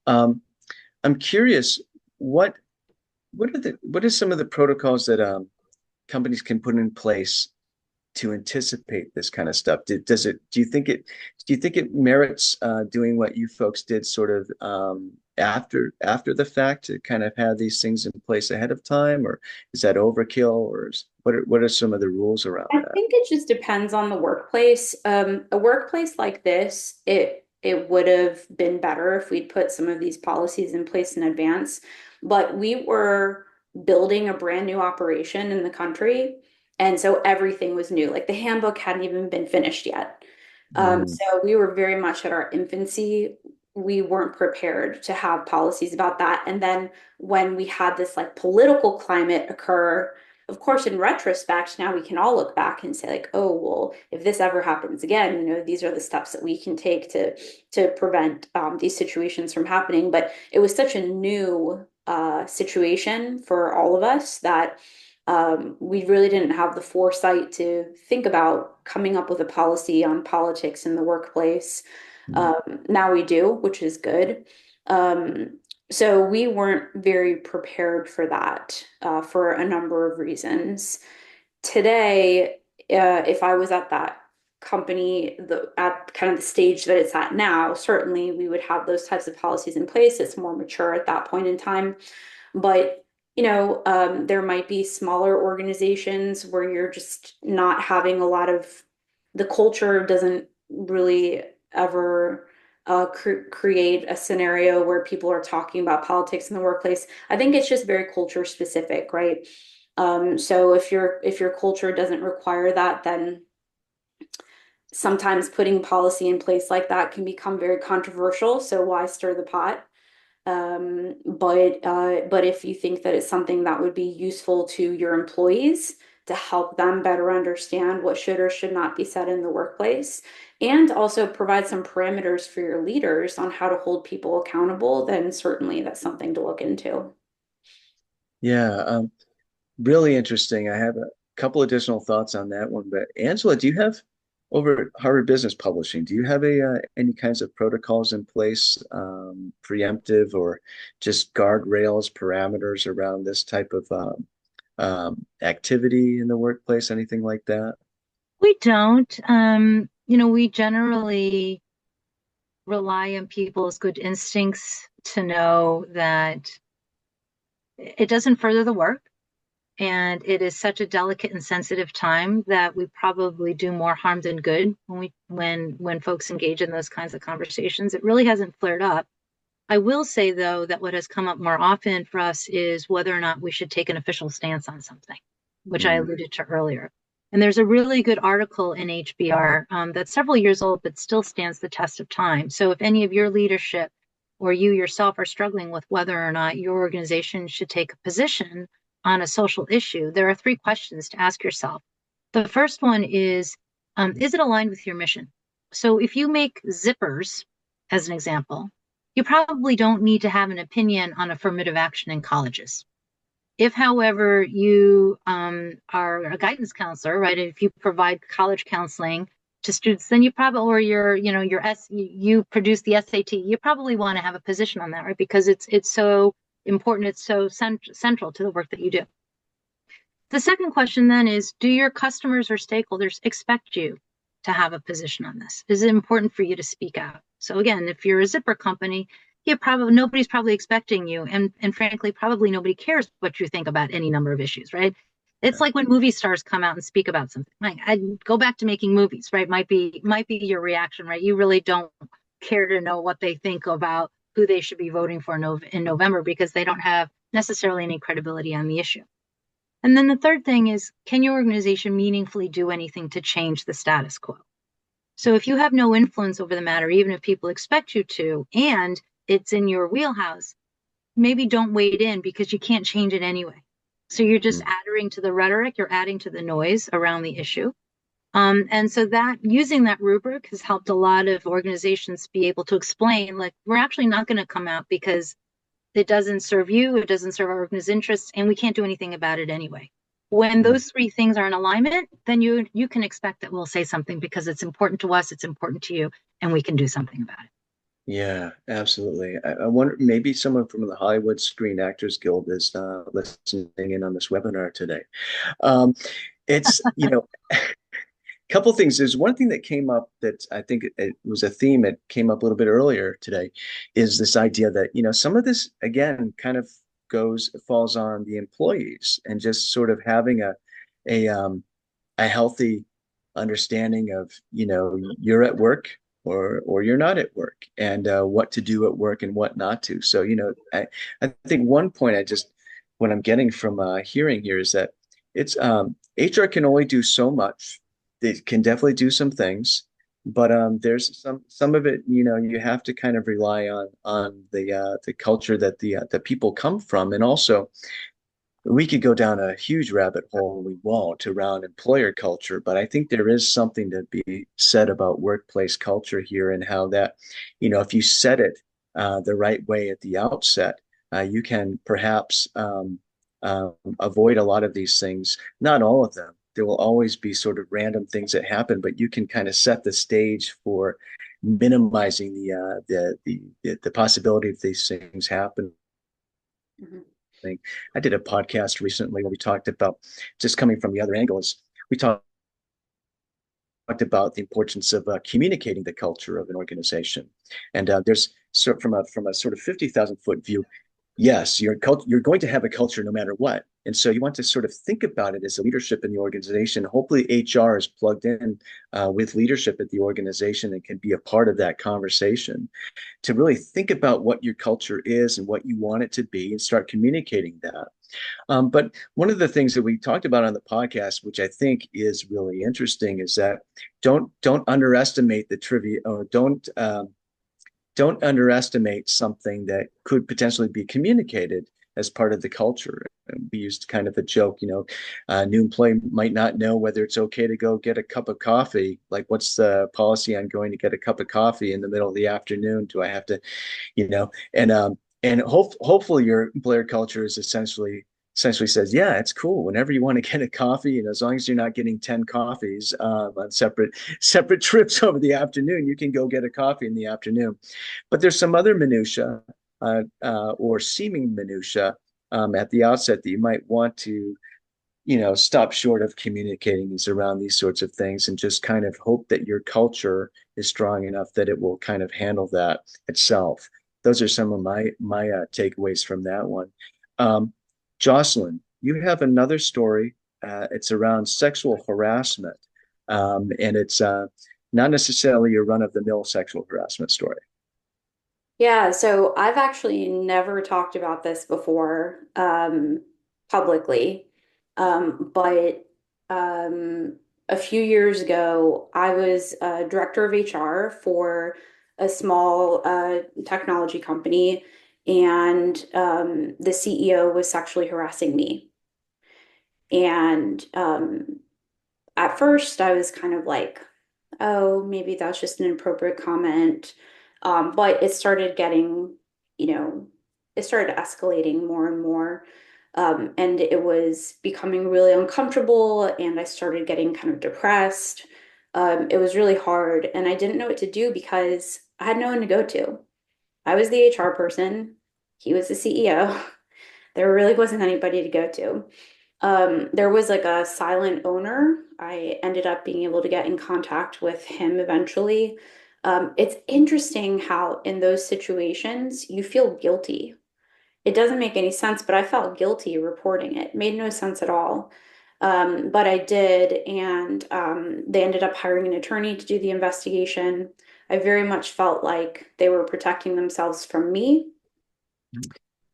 Um, I'm curious, what what are some of the protocols that companies can put in place to anticipate this kind of stuff? Do you think it merits doing what you folks did sort of after the fact, to kind of have these things in place ahead of time, or is that overkill, or what are some of the rules around I that? think it just depends on the workplace. A workplace like this, it would have been better if we'd put some of these policies in place in advance. But we were building a brand new operation in the country, and so everything was new. Like the handbook hadn't even been finished yet. Mm, So we were very much at our infancy. We weren't prepared to have policies about that. And then when we had this like political climate occur, of course, in retrospect, now we can all look back and say, like, oh, well, if this ever happens again, these are the steps that we can take to prevent these situations from happening. But it was such a new situation for all of us that we really didn't have the foresight to think about coming up with a policy on politics in the workplace. mm, Now we do, which is good. So we weren't very prepared for that for a number of reasons. Today, if I was at that company, at kind of the stage that it's at now, certainly we would have those types of policies in place. It's more mature at that point in time. But there might be smaller organizations where you're just not having a lot of the culture doesn't really ever create a scenario where people are talking about politics in the workplace. I think it's just very culture specific, right? So if your culture doesn't require that, then sometimes putting policy in place like that can become very controversial. So why stir the pot? But if you think that it's something that would be useful to your employees to help them better understand what should or should not be said in the workplace, and also provide some parameters for your leaders on how to hold people accountable, then certainly that's something to look into. yeah, really interesting. I have a couple additional thoughts on that one, but Angela, do you have over at Harvard Business Publishing, do you have any kinds of protocols in place, preemptive or just guardrails, parameters around this type of activity in the workplace, anything like that? We don't. We generally rely on people's good instincts to know that it doesn't further the work. And it is such a delicate and sensitive time that we probably do more harm than good when folks engage in those kinds of conversations. It really hasn't flared up. I will say, though, that what has come up more often for us is whether or not we should take an official stance on something, which I Mm, alluded to earlier. And there's a really good article in HBR that's several years old, but still stands the test of time. So if any of your leadership or you yourself are struggling with whether or not your organization should take a position on a social issue, there are three questions to ask yourself. The first one is it aligned with your mission? So if you make zippers, as an example, you probably don't need to have an opinion on affirmative action in colleges. If, however, you are a guidance counselor, right? If you provide college counseling to students, then you probably, or you produce the SAT, you probably want to have a position on that, right? Because it's so important, it's so central to the work that you do. The second question then is, do your customers or stakeholders expect you to have a position on this? Is it important for you to speak out? So again, if you're a zipper company, nobody's probably expecting you, and frankly, probably nobody cares what you think about any number of issues, right? It's like when movie stars come out and speak about something. Like, I'd go back to making movies, right? Might be your reaction, right? You really don't care to know what they think about who they should be voting for in November because they don't have necessarily any credibility on the issue. And then the third thing is, can your organization meaningfully do anything to change the status quo? So if you have no influence over the matter, even if people expect you to, and it's in your wheelhouse, maybe don't wade in because you can't change it anyway. So you're just adding to the rhetoric, you're adding to the noise around the issue. And so that using that rubric has helped a lot of organizations be able to explain, like, we're actually not going to come out because it doesn't serve you, it doesn't serve our organization's interests, and we can't do anything about it anyway. When those three things are in alignment, then you can expect that we'll say something because it's important to us, it's important to you, and we can do something about it. Yeah, absolutely. I wonder, maybe someone from the Hollywood Screen Actors Guild is listening in on this webinar today. It's, a couple things. There's one thing that came up that I think it was a theme that came up a little bit earlier today, is this idea that, some of this, again, kind of falls on the employees, and just sort of having a healthy understanding of, you're at work or you're not at work, and what to do at work and what not to. So, I think one point what I'm getting from hearing here is that it's HR can only do so much. They can definitely do some things, but there's some of it, you have to kind of rely on the culture that the people come from. And also, we could go down a huge rabbit hole, we won't, around employer culture, but I think there is something to be said about workplace culture here, and how that, if you set it the right way at the outset, you can perhaps avoid a lot of these things. Not all of them. There will always be sort of random things that happen, but you can kind of set the stage for minimizing the possibility of these things happening. Mhm. I did a podcast recently where we talked about, just coming from the other angle, is we talked about the importance of communicating the culture of an organization. And there's from a sort of 50,000-foot view, yes, you're going to have a culture no matter what. And so you want to sort of think about it as a leadership in the organization. Hopefully HR is plugged in with leadership at the organization and can be a part of that conversation, to really think about what your culture is and what you want it to be, and start communicating that. But one of the things that we talked about on the podcast, which I think is really interesting, is that don't underestimate the trivia, or don't underestimate something that could potentially be communicated as part of the culture. And we used kind of a joke, a new employee might not know whether it's okay to go get a cup of coffee. Like, what's the policy on going to get a cup of coffee in the middle of the afternoon? Do I have to, and hopefully your employer culture is essentially says, yeah, it's cool. Whenever you want to get a coffee, and as long as you're not getting 10 coffees on separate trips over the afternoon, you can go get a coffee in the afternoon. But there's some other minutia or seeming minutia at the outset that you might want to, stop short of communicating, is around these sorts of things, and just kind of hope that your culture is strong enough that it will kind of handle that itself. Those are some of my takeaways from that one. Jocelyn, you have another story. It's around sexual harassment, and it's not necessarily a run-of-the-mill sexual harassment story. Yeah, so I've actually never talked about this before publicly, but a few years ago, I was director of HR for a small technology company, and the CEO was sexually harassing me. And at first, I was kind of like, oh, maybe that's just an inappropriate comment. But it started getting, it started escalating more and more. And it was becoming really uncomfortable, and I started getting kind of depressed. It was really hard, and I didn't know what to do because I had no one to go to. I was the HR person, he was the CEO. There really wasn't anybody to go to. There was like a silent owner. I ended up being able to get in contact with him eventually. It's interesting how in those situations you feel guilty. It doesn't make any sense, but I felt guilty reporting it. It made no sense at all. But I did, and they ended up hiring an attorney to do the investigation. I very much felt like they were protecting themselves from me.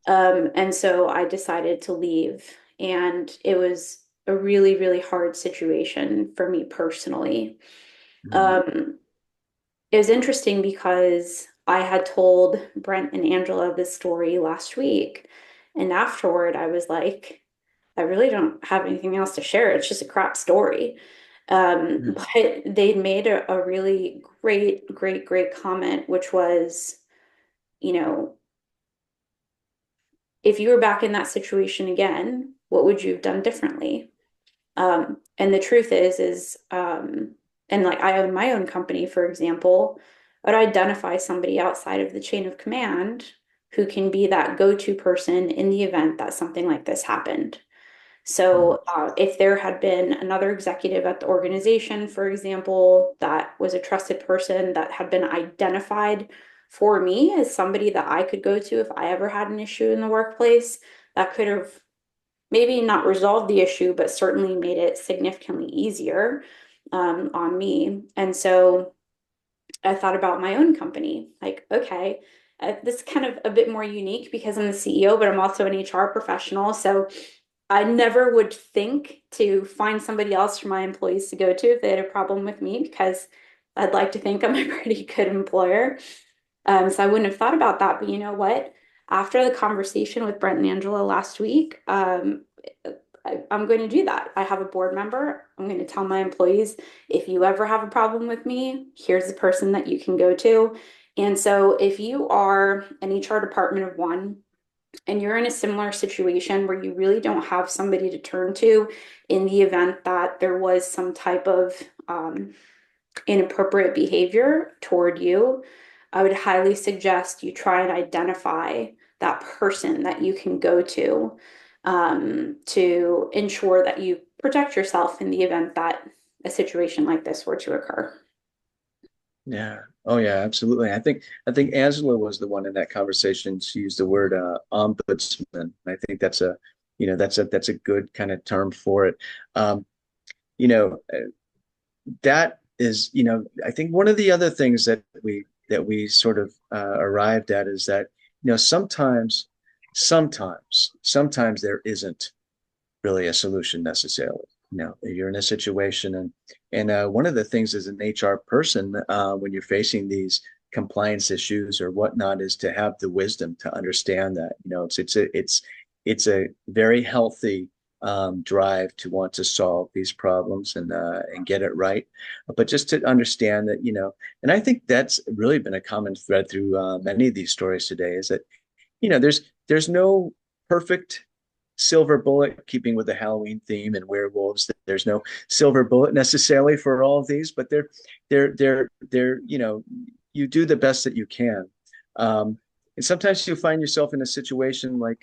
And so I decided to leave, and it was a really, really hard situation for me personally. Mhm. Um, it was interesting because I had told Brent and Angela this story last week, and afterward I was like, I really don't have anything else to share. It's just a crap story. Mhm. But they'd made a really great, great, great comment, which was, you know, if you were back in that situation again, what would you have done differently? And the truth and like I own my own company, for example, I'd identify somebody outside of the chain of command who can be that go-to person in the event that something like this happened. Mhm. So, if there had been another executive at the organization, for example, that was a trusted person that had been identified for me as somebody that I could go to if I ever had an issue in the workplace, that could have maybe not resolved the issue, but certainly made it significantly easier on me. And so I thought about my own company. Like, okay, this is kind of a bit more unique because I'm the CEO, but I'm also an HR professional. So I never would think to find somebody else for my employees to go to if they had a problem with me, because I'd like to think I'm a pretty good employer. So I wouldn't have thought about that. But you know what? After the conversation with Brent and Angela last week, I'm going to do that. I have a board member. I'm going to tell my employees, if you ever have a problem with me, here's the person that you can go to. And so if you are an HR department of one, and you're in a similar situation where you really don't have somebody to turn to in the event that there was some type of inappropriate behavior toward you, I would highly suggest you try and identify that person that you can go to ensure that you protect yourself in the event that a situation like this were to occur. Yeah. Oh yeah, absolutely. I think Angela was the one in that conversation. She used the word ombudsman. I think that's a good kind of term for it. Um, you know, that is, I think one of the other things that we sort of arrived at is that, sometimes there isn't really a solution necessarily. You're in a situation, and one of the things as an HR person, when you're facing these compliance issues or whatnot, is to have the wisdom to understand that. It's a very healthy drive to want to solve these problems and get it right, but just to understand that, and I think that's really been a common thread through many of these stories today, is that there's no perfect silver bullet, keeping with the Halloween theme and werewolves. There's no silver bullet necessarily for all of these, but they're you do the best that you can. And sometimes you find yourself in a situation like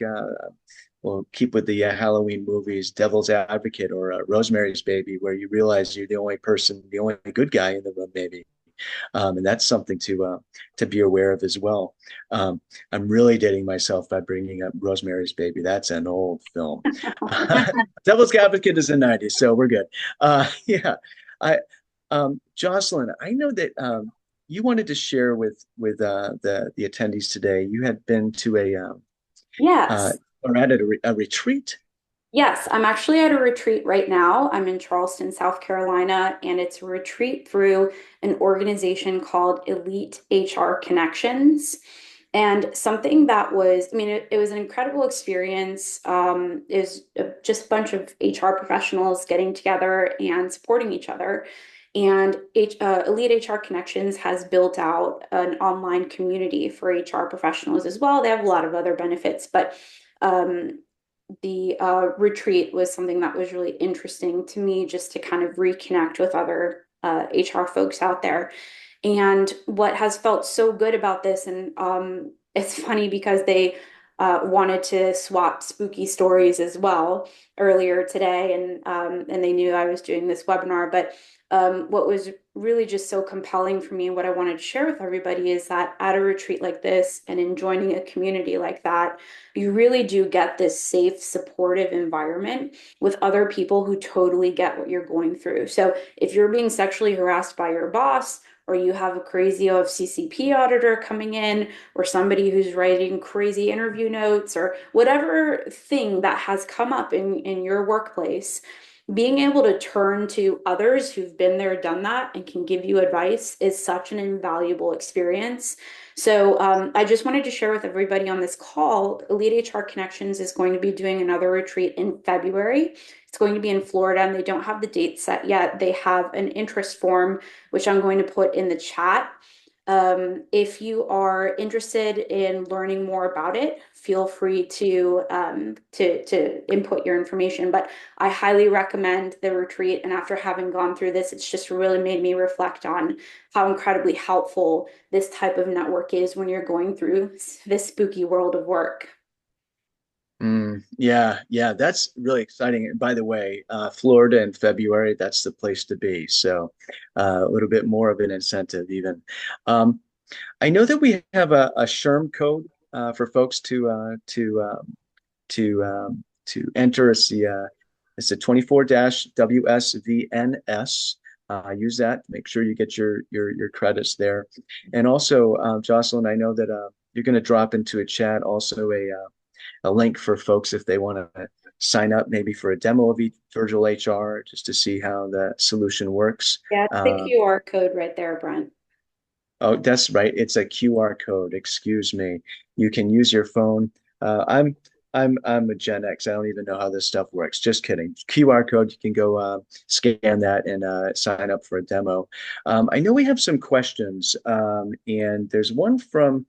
we'll keep with the Halloween movies, Devil's Advocate or Rosemary's Baby, where you realize you're the only person, the only good guy in the room, maybe. And that's something to be aware of as well. Um, I'm really dating myself by bringing up Rosemary's Baby. That's an old film. Devil's Advocate is the '90s, so we're good. Yeah, I Jocelyn, I know that you wanted to share with the attendees today. You had been to uh, Yes. or at a retreat. Yes, I'm actually at a retreat right now. I'm in Charleston, South Carolina, and it's a retreat through an organization called Elite HR Connections. And something that was, I mean, it was an incredible experience. Is just a bunch of HR professionals getting together and supporting each other. And Elite HR Connections has built out an online community for HR professionals as well. They have a lot of other benefits, but um, the retreat was something that was really interesting to me, just to kind of reconnect with other HR folks out there. And what has felt so good about this, and it's funny because they wanted to swap spooky stories as well earlier today, and they knew I was doing this webinar. But what was really just so compelling for me, and what I wanted to share with everybody, is that at a retreat like this and in joining a community like that, you really do get this safe, supportive environment with other people who totally get what you're going through. So if you're being sexually harassed by your boss, or you have a crazy OFCCP auditor coming in, or somebody who's writing crazy interview notes, or whatever thing that has come up in your workplace, being able to turn to others who've been there, done that, and can give you advice is such an invaluable experience. So I just wanted to share with everybody on this call, Elite HR Connections is going to be doing another retreat in February. It's going to be in Florida, and they don't have the date set yet. They have an interest form, which I'm going to put in the chat. If you are interested in learning more about it, feel free to input your information. But I highly recommend the retreat. And after having gone through this, it's just really made me reflect on how incredibly helpful this type of network is when you're going through this spooky world of work. Yeah, yeah, that's really exciting. And by the way, Florida in February, that's the place to be. So a little bit more of an incentive even. Um, I know that we have a SHRM code for folks to enter. It's a 24-WSVNS. Use that. Make sure you get your credits there. And also, Jocelyn, I know that you're going to drop into a chat also a link for folks if they want to sign up maybe for a demo of Virtual HR just to see how the solution works. Yeah, it's the QR code right there, Brent. Oh, that's right. It's a QR code. Excuse me. You can use your phone. I'm a Gen X. I don't even know how this stuff works. Just kidding. QR code. You can go scan that and sign up for a demo. I know we have some questions, and there's one from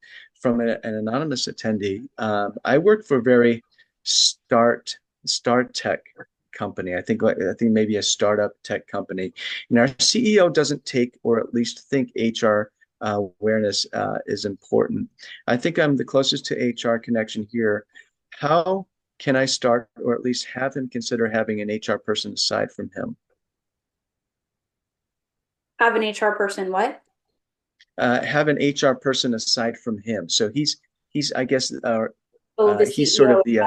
an anonymous attendee. I work for a very start tech company. I think maybe a startup tech company, and our CEO doesn't take or at least think HR awareness is important. I think I'm the closest to HR connection here. How can I start or at least have him consider having an HR person aside from him? Have an HR person, what? Have an HR person aside from him. So he's I guess Oh, the he's sort of CEO the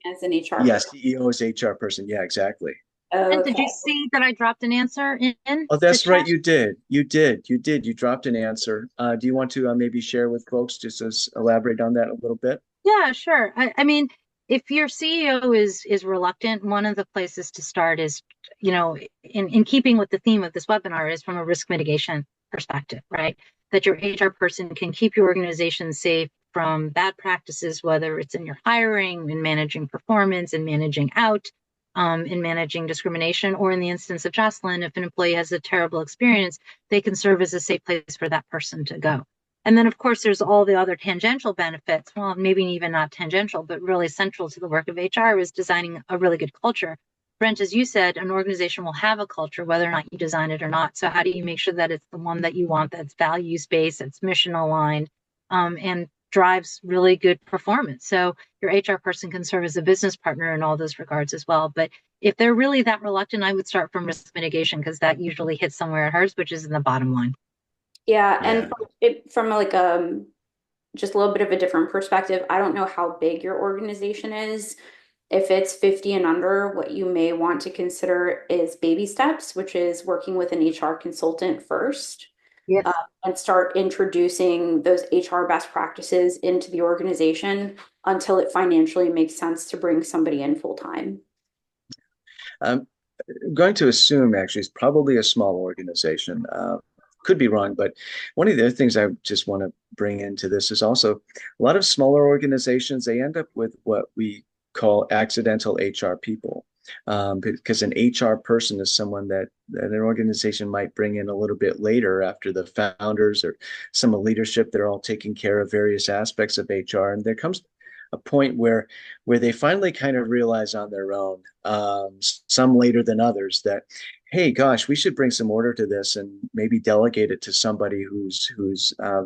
as an HR yeah, person. CEO is HR person. Yeah, exactly. And did Okay. you see that I dropped an answer in Oh, the that's right. chat? You did. You did. You did. You dropped an answer. Do you want to maybe share with folks just as elaborate on that a little bit? Yeah, sure. I mean, if your CEO is reluctant, one of the places to start is, in keeping with the theme of this webinar, is from a risk mitigation perspective, right? That your HR person can keep your organization safe from bad practices, whether it's in your hiring, in managing performance, in managing out, in managing discrimination, or in the instance of Jocelyn, if an employee has a terrible experience, they can serve as a safe place for that person to go. And then, of course, there's all the other tangential benefits. Well, maybe even not tangential, but really central to the work of HR is designing a really good culture. Brent, as you said, an organization will have a culture, whether or not you design it or not. So how do you make sure that it's the one that you want, that's values-based, that's mission aligned, and drives really good performance? So your HR person can serve as a business partner in all those regards as well. But if they're really that reluctant, I would start from risk mitigation, because that usually hits somewhere it hurts, which is in the bottom line. Yeah, and Yeah. from like just a little bit of a different perspective, I don't know how big your organization is. If it's 50 and under, what you may want to consider is baby steps, which is working with an HR consultant first, Yes. and start introducing those HR best practices into the organization until it financially makes sense to bring somebody in full time. I'm going to assume actually it's probably a small organization. Could be wrong, but one of the other things I just want to bring into this is also a lot of smaller organizations, they end up with what we call accidental HR people. Because an HR person is someone that an organization might bring in a little bit later after the founders or some leadership. They're all taking care of various aspects of HR. And there comes a point where they finally kind of realize on their own, some later than others, that hey, gosh, we should bring some order to this and maybe delegate it to somebody who's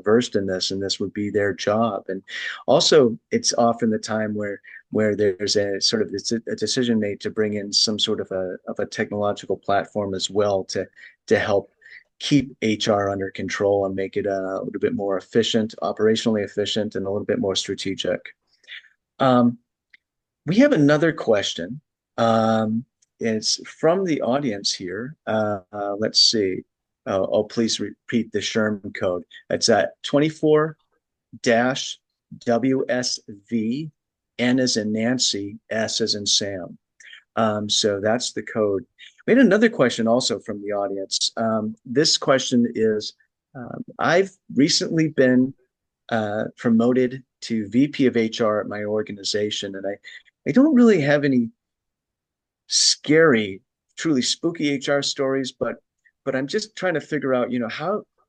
versed in this, and this would be their job. And also, it's often the time where there's a sort of a decision made to bring in some sort of a technological platform as well to help keep HR under control and make it a little bit more efficient, operationally efficient, and a little bit more strategic. Um, we have another question. It's from the audience here. Let's see. Please repeat the Sherman code. It's at 24 WSV, N as in Nancy, S as in Sam. So that's the code. We had another question also from the audience. This question is, I've recently been promoted to VP of HR at my organization, and I don't really have any scary, truly spooky HR stories, but I'm just trying to figure out,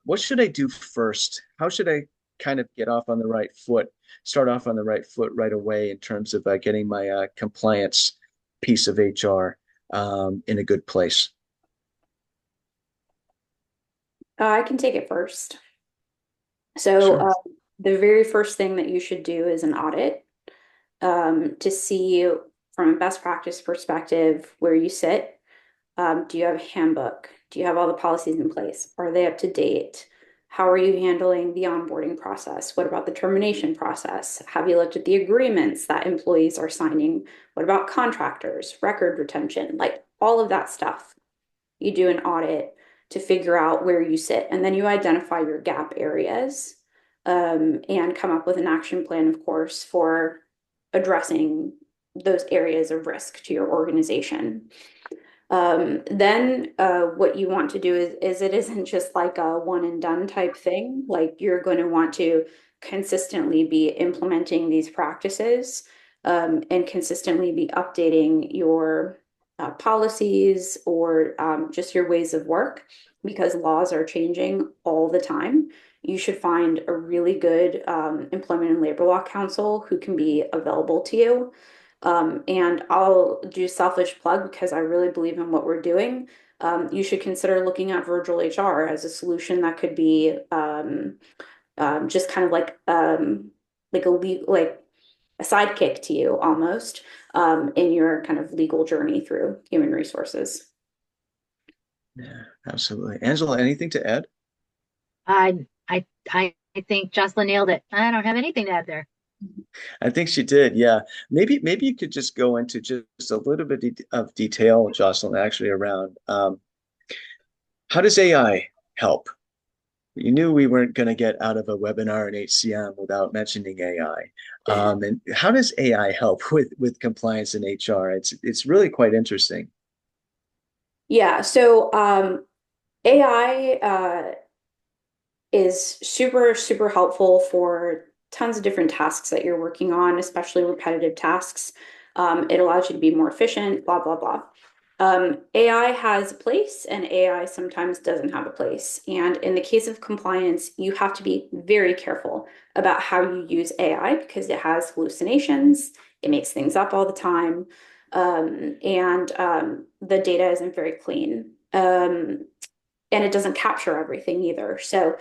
what should I do first? How should I kind of get off on the right foot, start off on the right foot right away in terms of getting my compliance piece of HR in a good place? I can take it first. So Sure. the very first thing that you should do is an audit to see from a best practice perspective where you sit. Do you have a handbook? Do you have all the policies in place? Are they up to date? How are you handling the onboarding process? What about the termination process? Have you looked at the agreements that employees are signing? What about contractors, record retention, like all of that stuff? You do an audit to figure out where you sit, and then you identify your gap areas and come up with an action plan, of course, for addressing those areas of risk to your organization. Then what you want to do is it isn't just like a one and done type thing. Like you're going to want to consistently be implementing these practices and consistently be updating your policies or just your ways of work because laws are changing all the time. You should find a really good employment and labor law counsel who can be available to you. And I'll do selfish plug because I really believe in what we're doing. You should consider looking at Virtual HR as a solution that could be just kind of like a sidekick to you almost in your kind of legal journey through human resources. Yeah, absolutely. Angela, anything to add? I think Jocelyn nailed it. I don't have anything to add there. I think she did. Yeah. Maybe you could just go into just a little bit of detail, Jocelyn, actually around how does AI help? You knew we weren't going to get out of a webinar in HCM without mentioning AI. And how does AI help with compliance in HR? It's really quite interesting. Yeah, so AI is super, super helpful for tons of different tasks that you're working on, especially repetitive tasks. It allows you to be more efficient, blah, blah, blah. AI has a place and AI sometimes doesn't have a place. And in the case of compliance, you have to be very careful about how you use AI because it has hallucinations, it makes things up all the time, and the data isn't very clean. And it doesn't capture everything either. So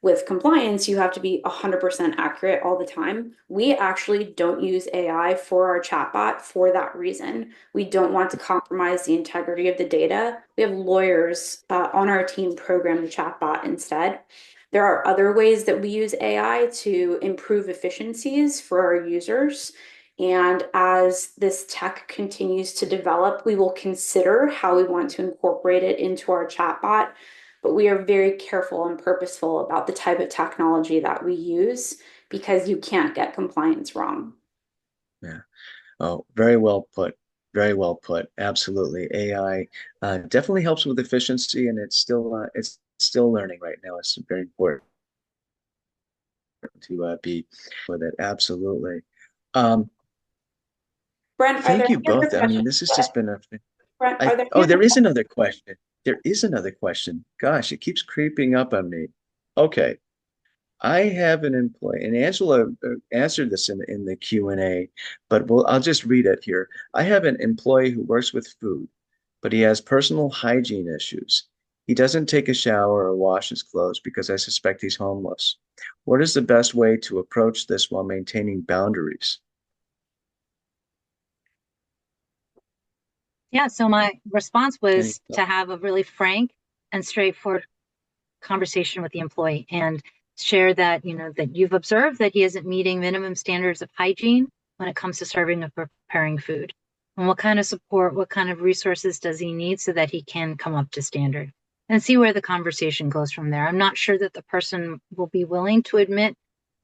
with compliance, you have to be 100% accurate all the time. We actually don't use AI for our chatbot for that reason. We don't want to compromise the integrity of the data. We have lawyers on our team program the chatbot instead. There are other ways that we use AI to improve efficiencies for our users. And as this tech continues to develop, we will consider how we want to incorporate it into our chatbot, but we are very careful and purposeful about the type of technology that we use because you can't get compliance wrong. Yeah. Oh, very well put. Very well put. Absolutely. AI definitely helps with efficiency, and it's still learning right now. It's very important to be with it. Absolutely. Um, Brent, are there Thank you any other both. I mean, questions? this has just been a. Brent, are there Oh, any other there is questions? another question. There is another question. Gosh, it keeps creeping up on me. Okay. I have an employee, and Angela answered this in the Q&A, but I'll just read it here. I have an employee who works with food, but he has personal hygiene issues. He doesn't take a shower or wash his clothes because I suspect he's homeless. What is the best way to approach this while maintaining boundaries? Yeah, so my response Any, was to have a really frank and straightforward conversation with the employee and share that, that you've observed that he isn't meeting minimum standards of hygiene when it comes to serving and preparing food. And what kind of support, what kind of resources does he need so that he can come up to standard? And see where the conversation goes from there. I'm not sure that the person will be willing to admit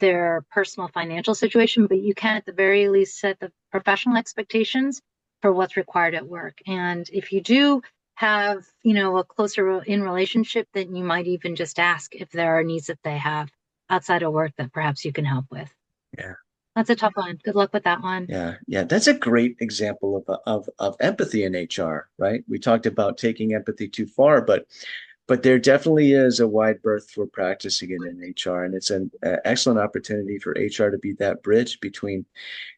their personal financial situation, but you can at the very least set the professional expectations for what's required at work. And if you do have, a closer in relationship, then you might even just ask if there are needs that they have outside of work that perhaps you can help with. yeah. That's a tough one. Good luck with that one. Yeah, that's a great example of empathy in HR, right? We talked about taking empathy too far, but there definitely is a wide berth for practicing it in HR, and it's an excellent opportunity for HR to be that bridge between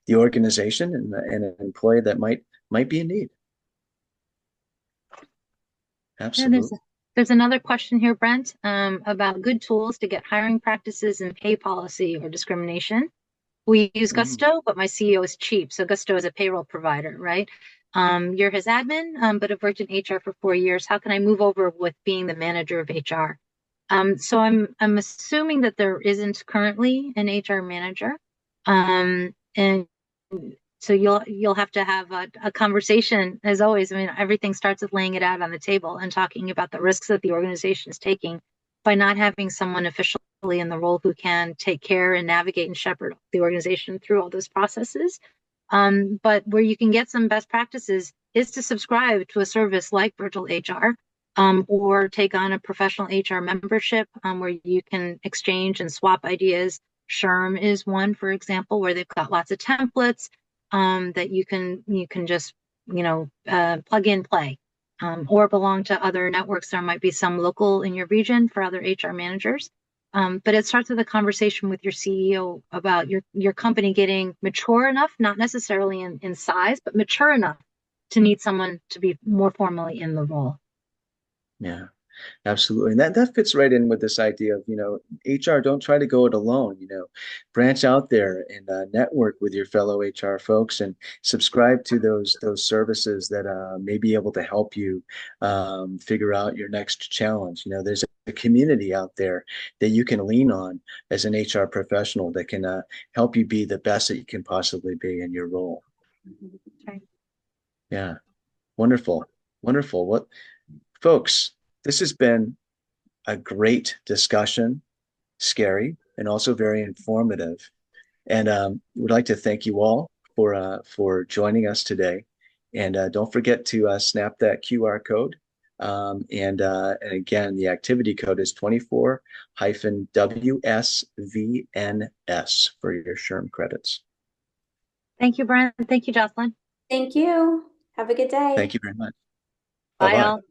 the organization and an employee that might be in need. Yeah, Absolutely. there's another question here, Brent, about good tools to get hiring practices and pay policy or discrimination. We use Mhm. Gusto, but my CEO is cheap. So Gusto is a payroll provider, right? You're his admin, but have worked in HR for 4 years. How can I move over with being the manager of HR? So I'm assuming that there isn't currently an HR manager. And so you'll have to have a conversation as always. I mean, everything starts with laying it out on the table and talking about the risks that the organization is taking by not having someone officially in the role who can take care and navigate and shepherd the organization through all those processes. But where you can get some best practices is to subscribe to a service like Virtual HR, or take on a professional HR membership, where you can exchange and swap ideas. SHRM is one, for example, where they've got lots of templates, that you can just plug in, play, or belong to other networks. There might be some local in your region for other HR managers. But it starts with a conversation with your CEO about your company getting mature enough, not necessarily in size, but mature enough to need someone to be more formally in the role. Yeah. Absolutely. And that fits right in with this idea of, HR, don't try to go it alone, branch out there and network with your fellow HR folks and subscribe to those services that may be able to help you figure out your next challenge. There's a community out there that you can lean on as an HR professional that can help you be the best that you can possibly be in your role. Okay. Yeah. Wonderful. Wonderful. What folks, this has been a great discussion, scary, and also very informative. And we'd like to thank you all for joining us today. And don't forget to snap that QR code. And again, the activity code is 24-WSVNS for your SHRM credits. Thank you, Brent. Thank you, Jocelyn. Thank you. Have a good day. Thank you very much. Bye, Bye-bye. all.